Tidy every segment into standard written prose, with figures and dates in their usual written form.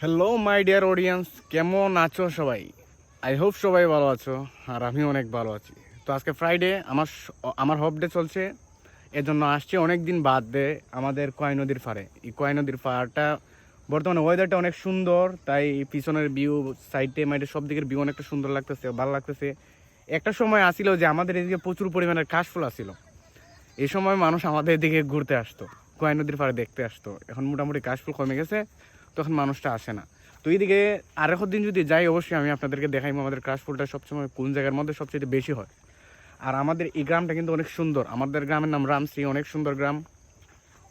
Hello my dear audience, কেমন আছো সবাই? আই হোপ সবাই ভালো আছো, আর আমি অনেক ভালো আছি। তো আজকে ফ্রাইডে, আমার হফ ডে চলছে, এজন্য আসছি অনেক দিন বাদ দিয়ে আমাদের কয় নদীর পাড়ে। এই কয় নদীর পাড়টা বর্তমানে ওয়েদারটা অনেক সুন্দর, তাই পিছনের ভিউ, সাইডে মাইডে সব দিকের ভিউ অনেকটা সুন্দর লাগতেছে, ভালো লাগতেছে। একটা সময় আসিল যে আমাদের এদিকে প্রচুর পরিমাণের কাশফুল আসিল। এই সময় মানুষ আমাদের এদিকে ঘুরতে আসতো, কয় নদীর পাড়ে দেখতে আসতো। এখন মোটামুটি কাশফুল কমে গেছে, তখন মানুষটা আসে না। তো এইদিকে আরেক দিন যদি যাই, অবশ্যই আমি আপনাদেরকে দেখাইবো আমাদের কাশফুলটা সবসময় কোন জায়গার মধ্যে সবচেয়ে বেশি হয়। আর আমাদের এই গ্রামটা কিন্তু অনেক সুন্দর, আমাদের গ্রামের নাম রামশ্রী, অনেক সুন্দর গ্রাম,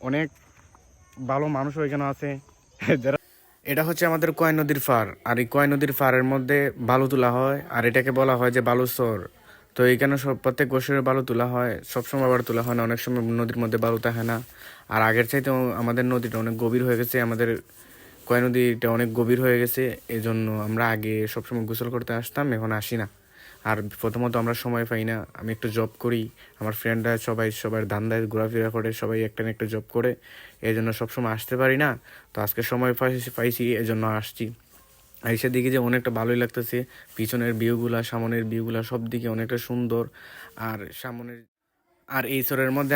অনেক ভালো মানুষও এখানে আছে যারা। এটা হচ্ছে আমাদের কয় নদীর পাড়, আর এই কয় নদীর পাড়ের মধ্যে বালু তোলা হয়, আর এটাকে বলা হয় যে বালুচর। তো এইখানে সব প্রত্যেক বছরে বালু তোলা হয়, সবসময় বালু তোলা হয় না, অনেক সময় নদীর মধ্যে বালু থাকে না। আর আগের চাইতেও আমাদের নদীটা অনেক গভীর হয়ে গেছে, আমাদের কয় নদীটা অনেক গভীর হয়ে গেছে। এই জন্য আমরা আগে সবসময় গোসল করতে আসতাম, এখন আসি না। আর প্রথমত আমরা সময় পাই না, আমি একটু জব করি, আমার ফ্রেন্ডরা সবার ধান্দায় ঘোরাফেরা করে, সবাই একটা না একটা জব করে, এই জন্য সবসময় আসতে পারি না। তো আজকে সময় পাইছি, এই জন্য আসছি। আইসা দিকে যে অনেকটা ভালোই লাগতেছে, পিছনের ভিউগুলা, সামনের ভিউগুলা সব দিকে অনেকটা সুন্দর। আর সামনের আর এই চরের মধ্যে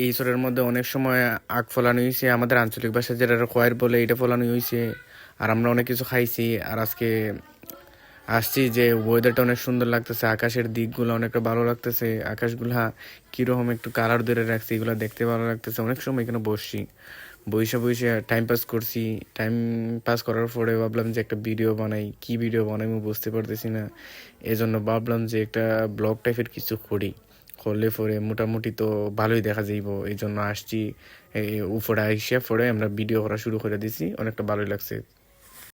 এই চরের মধ্যে অনেক সময় আখ ফলানো হয়েছে, আমাদের আঞ্চলিক ভাষায় যেটা খোয়ার বলে, এটা ফলানো হয়েছে। আর আমরা অনেক কিছু খাইছি। আর আজকে আসছি যে ওয়েদারটা অনেক সুন্দর লাগতেছে, আকাশের দিকগুলো অনেকটা ভালো লাগতেছে, আকাশগুলা কিরকম একটু কালার ধরে রাখছে, এগুলো দেখতে ভালো লাগতেছে। অনেক সময় এখানে বসছি, বইসা বইসা টাইম পাস করছি। টাইম পাস করার পরে ভাবলাম যে একটা ভিডিও বানাই, কি ভিডিও বানাই আমি বুঝতে পারতেছি না। এই জন্য ভাবলাম যে একটা ব্লগ টাইপের কিছু করি, করলে পরে মোটামুটি তো ভালোই দেখা যাইব। এই জন্য আসছি, উপরে আইসা পরে আমরা ভিডিও করা শুরু করে দিছি, অনেকটা ভালোই লাগছে।